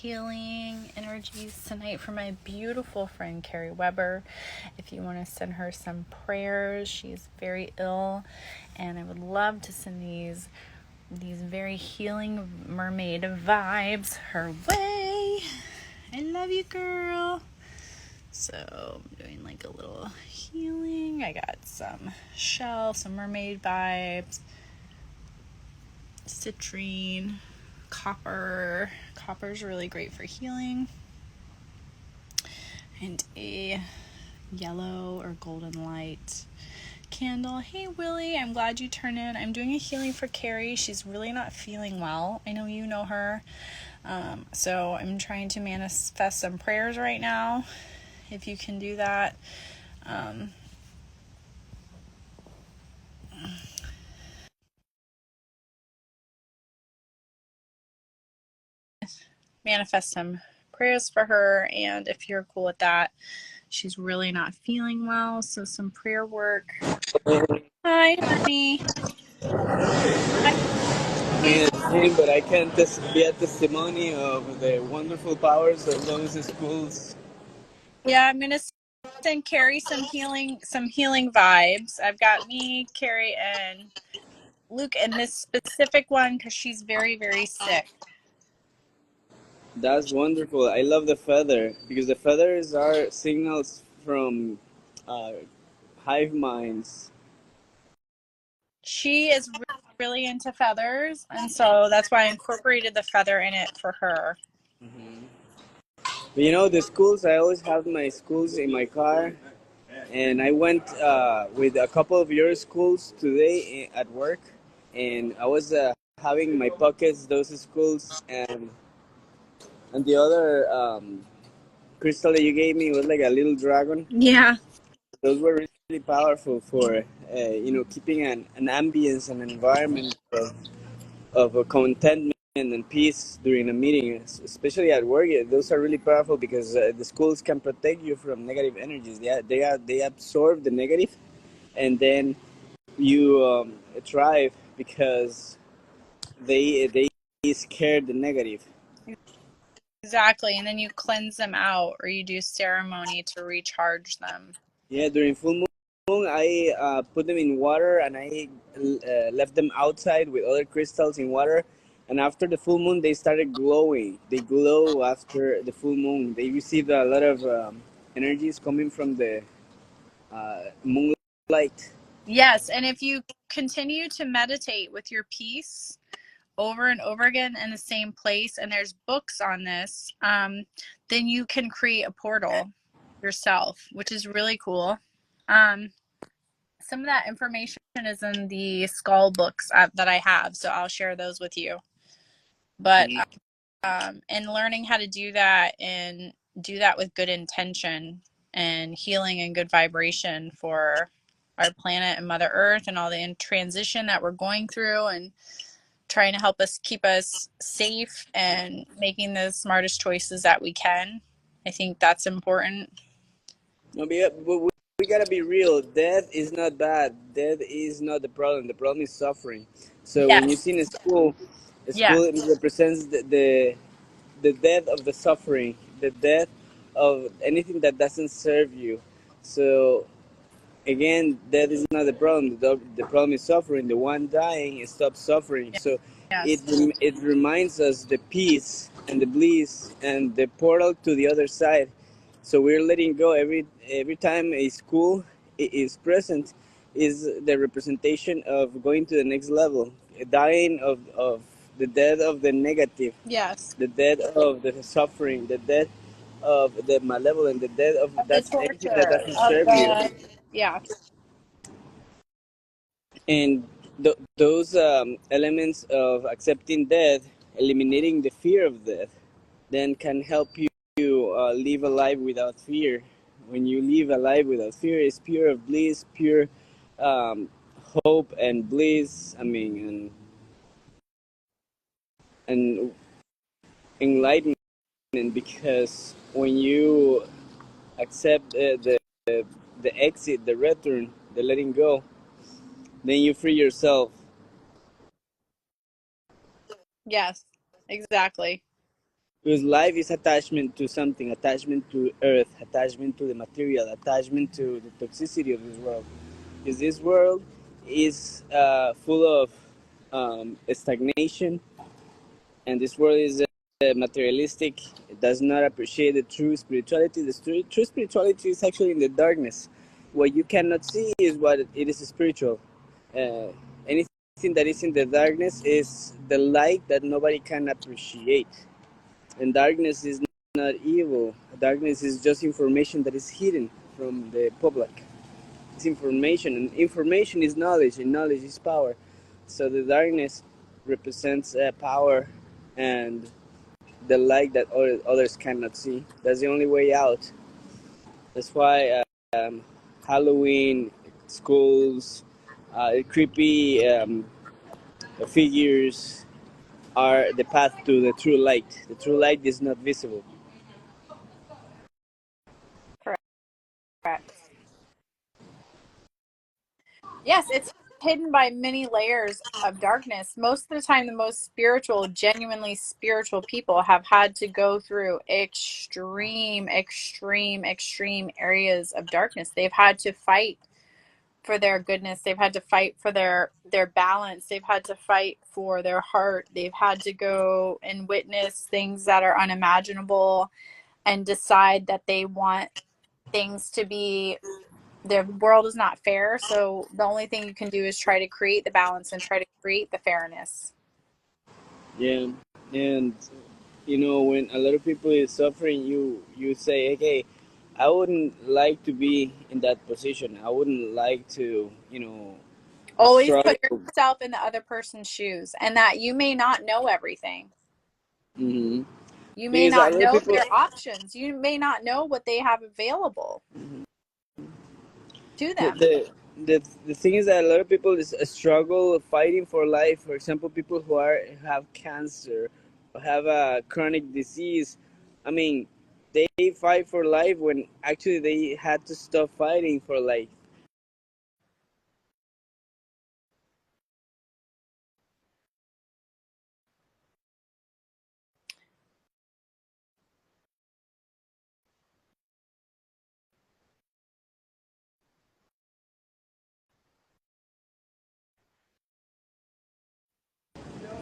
healing energies tonight for my beautiful friend Karri Weber. If you want to send her some prayers, she's very ill, and I would love to send these very healing mermaid vibes her way. I love you, girl. So I'm doing like a little healing. I got some shell, some mermaid vibes, citrine, copper. Copper's really great for healing. And a yellow or golden light candle. Hey Willie, I'm glad you turned in. I'm doing a healing for Karri. She's really not feeling well. I know you know her. So I'm trying to manifest some prayers right now. If you can do that. Manifest some prayers for her, and if you're cool with that, she's really not feeling well, so some prayer work. Hi, honey. But I can be a testimony of the wonderful powers of those schools. Yeah, I'm gonna send Karri some healing vibes. I've got me, Karri, and Luke in this specific one because she's very, very sick. That's wonderful. I love the feather because the feathers are signals from hive minds. She is really into feathers, and so that's why I incorporated the feather in it for her. But you know, the schools, I always have my schools in my car. And I went with a couple of your schools today at work. And I was having my pockets, those schools. And the other crystal that you gave me was like a little dragon. Yeah. Those were really powerful for, keeping an ambience, an environment of contentment and peace during a meeting, especially at work. Those are really powerful because the schools can protect you from negative energies. They absorb the negative, and then you thrive because they scare the negative. Exactly, and then you cleanse them out or you do ceremony to recharge them. Yeah, during full moon, I put them in water and I left them outside with other crystals in water. And after the full moon, they started glowing. They glow after the full moon. They received a lot of energies coming from the moonlight. Yes, and if you continue to meditate with your piece over and over again in the same place, and there's books on this, then you can create a portal yourself, which is really cool. Some of that information is in the skull books that I have, so I'll share those with you. But and learning how to do that and do that with good intention and healing and good vibration for our planet and Mother Earth and all the transition that we're going through, and trying to help us keep us safe and making the smartest choices that we can. I think that's important. No, but we gotta be real. Death is not bad. Death is not the problem. The problem is suffering. So when you Yes. see in a Yeah. school it represents the death of the suffering, the death of anything that doesn't serve you. So again, death is not the problem. The problem is suffering. The one dying stops suffering. So Yes. it reminds us the peace and the bliss and the portal to the other side. So we're letting go every time a school is present is the representation of going to the next level, dying of the death of the negative, Yes. the death of the suffering, the death of the malevolent, the death of Of the that's anything that torture, doesn't of serve you. the, yeah. And those elements of accepting death, eliminating the fear of death, then can help you live a life without fear. When you live a life without fear, it's pure of bliss, pure um, hope and bliss. I mean, and enlightenment. Because when you accept the exit, the return, the letting go, then you free yourself. Yes, exactly. Because life is attachment to something, attachment to earth, attachment to the material, attachment to the toxicity of this world. Because this world is full of stagnation, and this world is materialistic. It does not appreciate the true spirituality. The true spirituality is actually in the darkness. What you cannot see is what it is spiritual. Anything that is in the darkness is the light that nobody can appreciate. And darkness is not evil. Darkness is just information that is hidden from the public. It's information, and information is knowledge, and knowledge is power. So the darkness represents power and the light that others cannot see. That's the only way out. That's why Halloween, schools, creepy figures are the path to the true light. The true light is not visible. Correct. Yes, it's hidden by many layers of darkness. Most of the time, the most spiritual, genuinely spiritual people have had to go through extreme, extreme, extreme areas of darkness. They've had to fight for their goodness. They've had to fight for their balance. They've had to fight for their heart. They've had to go and witness things that are unimaginable and decide that they want things to be, the world is not fair, so the only thing you can do is try to create the balance and try to create the fairness. Yeah, and when a lot of people is suffering, you say, okay, I wouldn't like to be in that position. I wouldn't like to Always struggle. put yourself in the other person's shoes, and that you may not know everything. Hmm. You may Because a not lot of know people, their options. You may not know what they have available to the, them. the the thing is that a lot of people is struggle fighting for life. For example, people who have cancer or have a chronic disease. I mean, they fight for life when actually they had to stop fighting for life.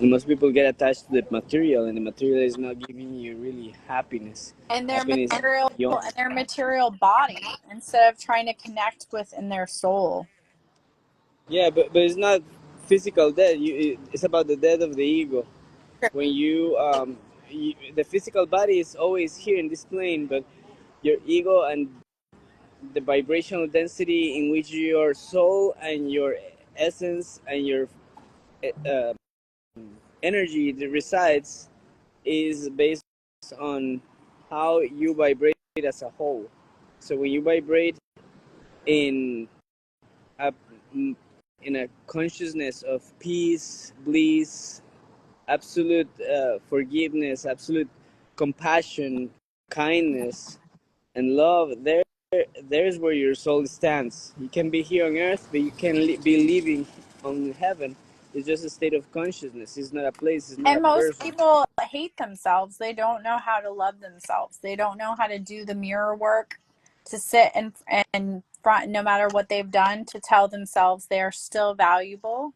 And most people get attached to the material, and the material is not giving you really happiness. And Happiness, their material body instead of trying to connect with in their soul. yeah, but it's not physical death. It's about the death of the ego. When the physical body is always here in this plane, but your ego and the vibrational density in which your soul and your essence and your uh, energy resides is based on how you vibrate as a whole. So when you vibrate in a in a consciousness of peace, bliss, absolute forgiveness, absolute compassion, kindness, and love, there's where your soul stands. You can be here on earth, but you can be living on heaven. It's just a state of consciousness. It's not a place. It's not a And most person. people hate themselves. They don't know how to love themselves. They don't know how to do the mirror work, to sit and front, no matter what they've done, to tell themselves they are still valuable.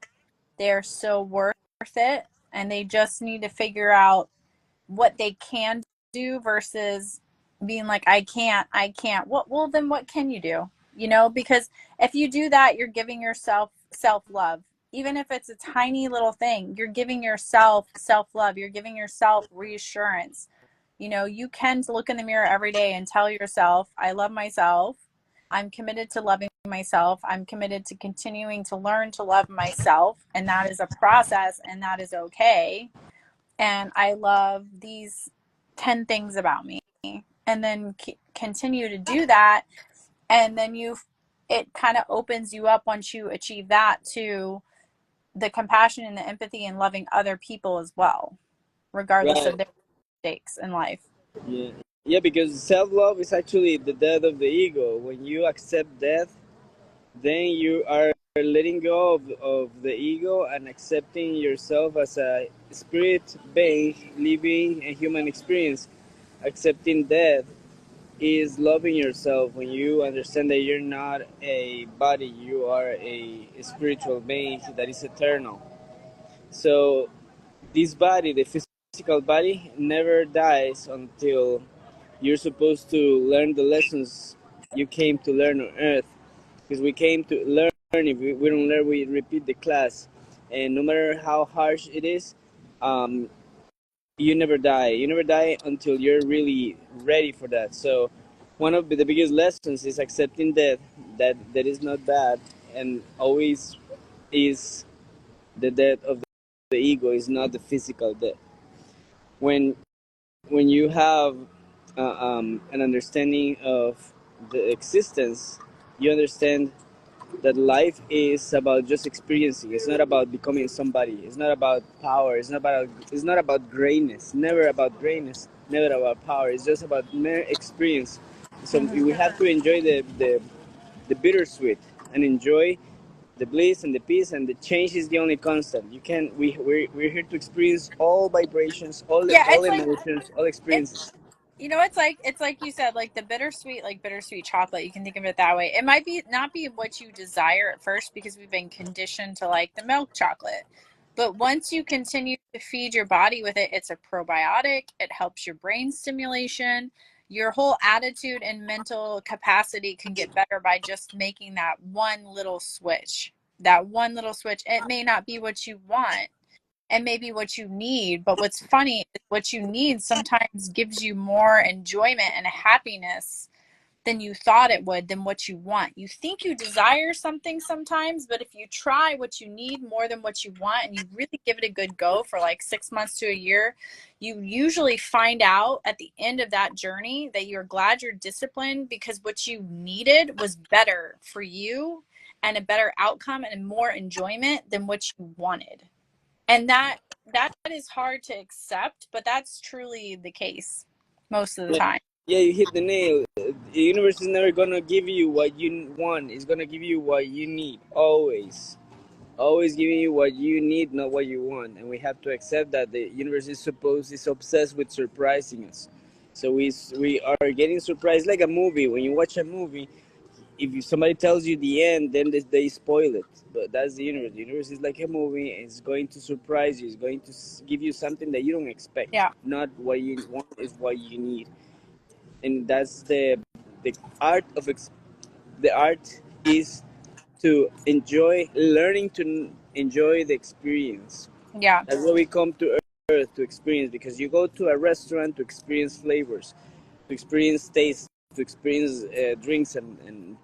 They're still worth it. And they just need to figure out what they can do versus being like, I can't. Well, then what can you do? Because if you do that, you're giving yourself self-love. Even if it's a tiny little thing, you're giving yourself self-love. You're giving yourself reassurance. You can look in the mirror every day and tell yourself, I love myself. I'm committed to loving myself. I'm committed to continuing to learn to love myself. And that is a process, and that is okay. And I love these 10 things about me. And then continue to do that. And then it kind of opens you up once you achieve that to the compassion and the empathy and loving other people as well, regardless of Right. their mistakes in life. Yeah. Yeah, because self love is actually the death of the ego. When you accept death, then you are letting go of the ego and accepting yourself as a spirit being living a human experience. Accepting death is loving yourself when you understand that you're not a body, you are a spiritual being that is eternal. So this body, the physical body, never dies until you're supposed to learn the lessons you came to learn on earth. Because we came to learn. If we don't learn, we repeat the class. And no matter how harsh it is, um, you never die. You never die until you're really ready for that. So one of the biggest lessons is accepting that is not bad, and always is the death of the ego, is not the physical death. When when you have an understanding of the existence, you understand that life is about just experiencing. It's not about becoming somebody. It's not about power. It's not about greatness. Never about greatness. Never about power. It's just about mere experience. So Hmm. we have to enjoy the bittersweet and enjoy the bliss and the peace, and the change is the only constant. You can we're here to experience all vibrations, Yeah, all emotions, all it's experiences. it's like you said, like the bittersweet, like bittersweet chocolate. You can think of it that way. It might be not be what you desire at first because we've been conditioned to like the milk chocolate. But once you continue to feed your body with it, it's a probiotic. It helps your brain stimulation. Your whole attitude and mental capacity can get better by just making that one little switch. That one little switch. It may not be what you want, and maybe what you need. But what's funny is what you need sometimes gives you more enjoyment and happiness than you thought it would, than what you want. You think you desire something sometimes, but if you try what you need more than what you want and you really give it a good go for like 6 months to a year, you usually find out at the end of that journey that you're glad you're disciplined because what you needed was better for you and a better outcome and more enjoyment than what you wanted. And that is hard to accept, but that's truly the case most of the Yeah, time. yeah, you hit the nail. The universe is never gonna give you what you want. It's gonna give you what you need. Always giving you what you need, not what you want. And we have to accept that the universe is obsessed with surprising us. So we are getting surprised like a movie. When you watch a movie, if somebody tells you the end, then they spoil it. But that's the universe. The universe is like a movie. It's going to surprise you. It's going to give you something that you don't expect. Yeah. Not what you want is what you need. And that's the art of the art is to enjoy, learning to enjoy the experience. Yeah. That's what we come to earth to experience, because you go to a restaurant to experience flavors, to experience taste, to experience drinks and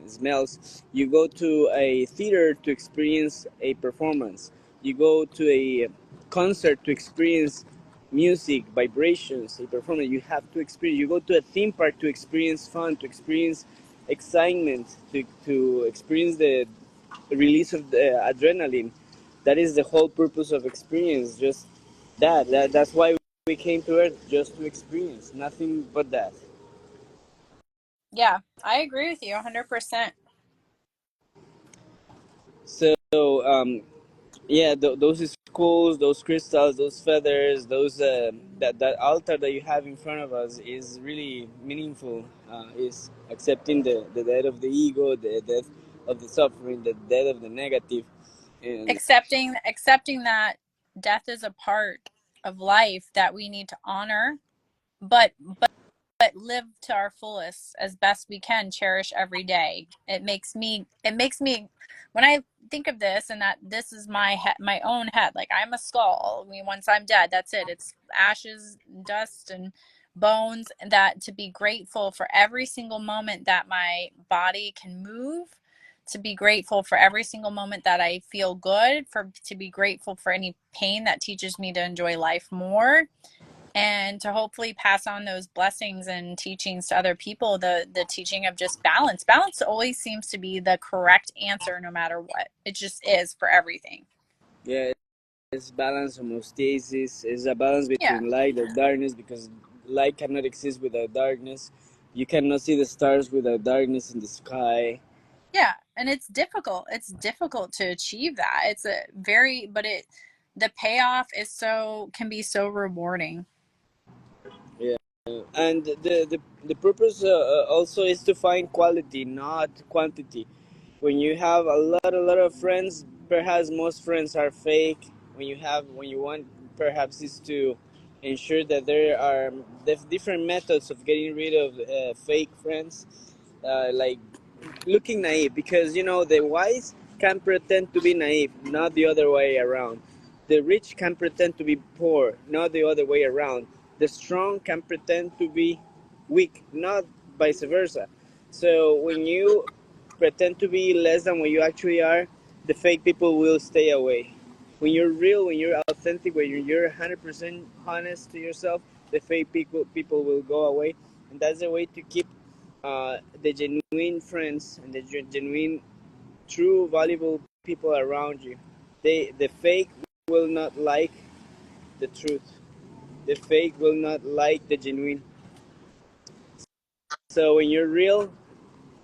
smells. You go to a theater to experience a performance. You go to a concert to experience music, vibrations, a performance. You have to experience. You go to a theme park to experience fun, to experience excitement, to experience the release of the adrenaline. That is the whole purpose of experience. Just that's why we came to earth, just to experience, nothing but that. Yeah. I agree with you 100%. So yeah, those skulls, those crystals, those feathers, those that altar that you have in front of us is really meaningful. Is accepting the death of the ego, the death of the suffering, the death of the negative, and Accepting that death is a part of life that we need to honor, but live to our fullest as best we can, cherish every day. It makes me when I think of this and that this is my my own head, like I'm a skull. I mean, once I'm dead, that's it. It's ashes, dust and bones, and that to be grateful for every single moment that my body can move, to be grateful for every single moment that I feel good, for to be grateful for any pain that teaches me to enjoy life more, and to hopefully pass on those blessings and teachings to other people. The teaching of just balance always seems to be the correct answer no matter what. It just is for everything. yeah, it's balance, homeostasis. It's a balance Yeah. between light and darkness, because light cannot exist without darkness. You cannot see the stars without darkness in the sky. Yeah. And it's difficult. It's difficult to achieve that. It's a very, but the payoff is can be so rewarding. Yeah, and the purpose also is to find quality, not quantity. When you have a lot of friends, perhaps most friends are fake. When you want, perhaps is to ensure that there are different methods of getting rid of fake friends, like looking naive, because the wise can pretend to be naive, not the other way around. The rich can pretend to be poor, not the other way around. The strong can pretend to be weak, not vice versa. So when you pretend to be less than what you actually are, the fake people will stay away. When you're real, when you're authentic, when you're 100% honest to yourself, the fake people will go away, and that's the way to keep the genuine friends and the genuine, true, valuable people around you. The fake will not like the truth. The fake will not like the genuine. So when you're real,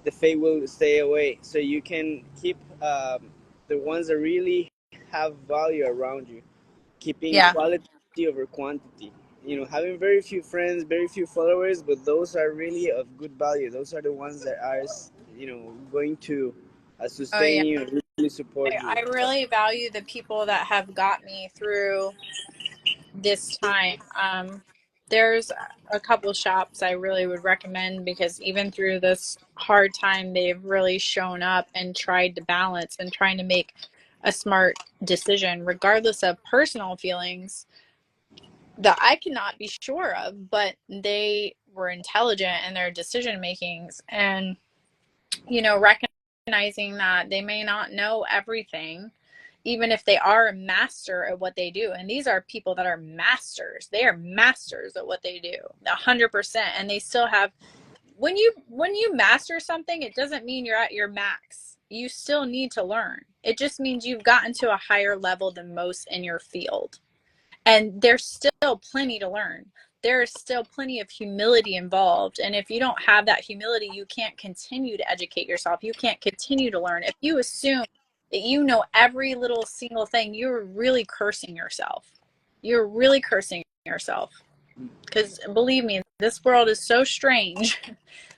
the fake will stay away. So you can keep the ones that really have value around you, keeping Yeah. quality over quantity. Having very few friends, very few followers, but those are really of good value. Those are the ones that are, going to Oh, yeah. sustain you and really support you. I really value the people that have got me through this time. There's a couple shops I really would recommend because even through this hard time, they've really shown up and tried to balance and trying to make a smart decision, regardless of personal feelings that I cannot be sure of, but they were intelligent in their decision makings and, recognizing that they may not know everything, even if they are a master at what they do. And these are people that are masters. They are masters at what they do, 100%. And they still have, when you master something, it doesn't mean you're at your max. You still need to learn. It just means you've gotten to a higher level than most in your field. And there's still plenty to learn. There is still plenty of humility involved. And if you don't have that humility, you can't continue to educate yourself. You can't continue to learn. If you assume that you know every little single thing, you're really cursing yourself. You're really cursing yourself. Because believe me, this world is so strange.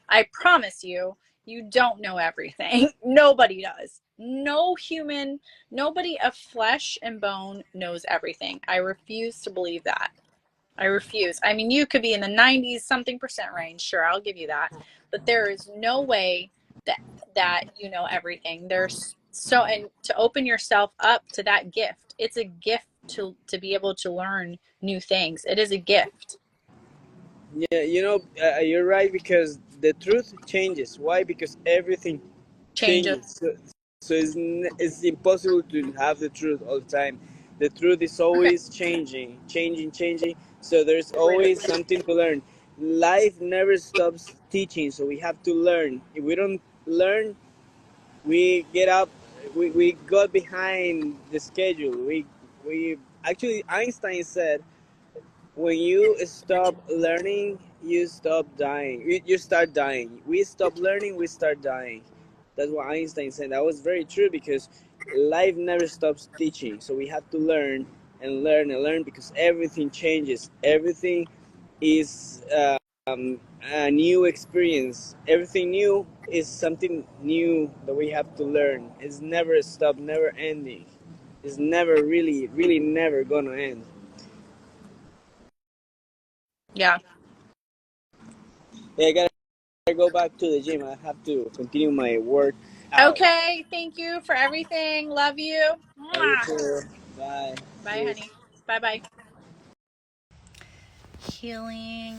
I promise you, you don't know everything. Nobody does. No human, nobody of flesh and bone knows everything. I refuse to believe that. I refuse. I mean, you could be in the 90s something percent range. Sure, I'll give you that. But there is no way that you know everything. And to open yourself up to that gift. It's a gift to be able to learn new things. It is a gift. Yeah, you're right, because the truth changes. Why? Because everything Changes. changes. So it's impossible to have the truth all the time. The truth is always changing, changing, changing. So there's always something to learn. Life never stops teaching, so we have to learn. If we don't learn, we get up, we got behind the schedule. We actually, Einstein said, when you stop learning, you stop dying. You start dying. We stop learning, we start dying. That's what Einstein said. That was very true, because life never stops teaching. So we have to learn and learn and learn, because everything changes. Everything is a new experience. Everything new is something new that we have to learn. It's never stop, never ending. It's never really, really never gonna end. Yeah. Yeah, I gotta go back to the gym. I have to continue my work out. Okay. Thank you for everything. Love you. Love you Mwah. too. Bye. Bye, Cheers. honey. Bye bye. Healing.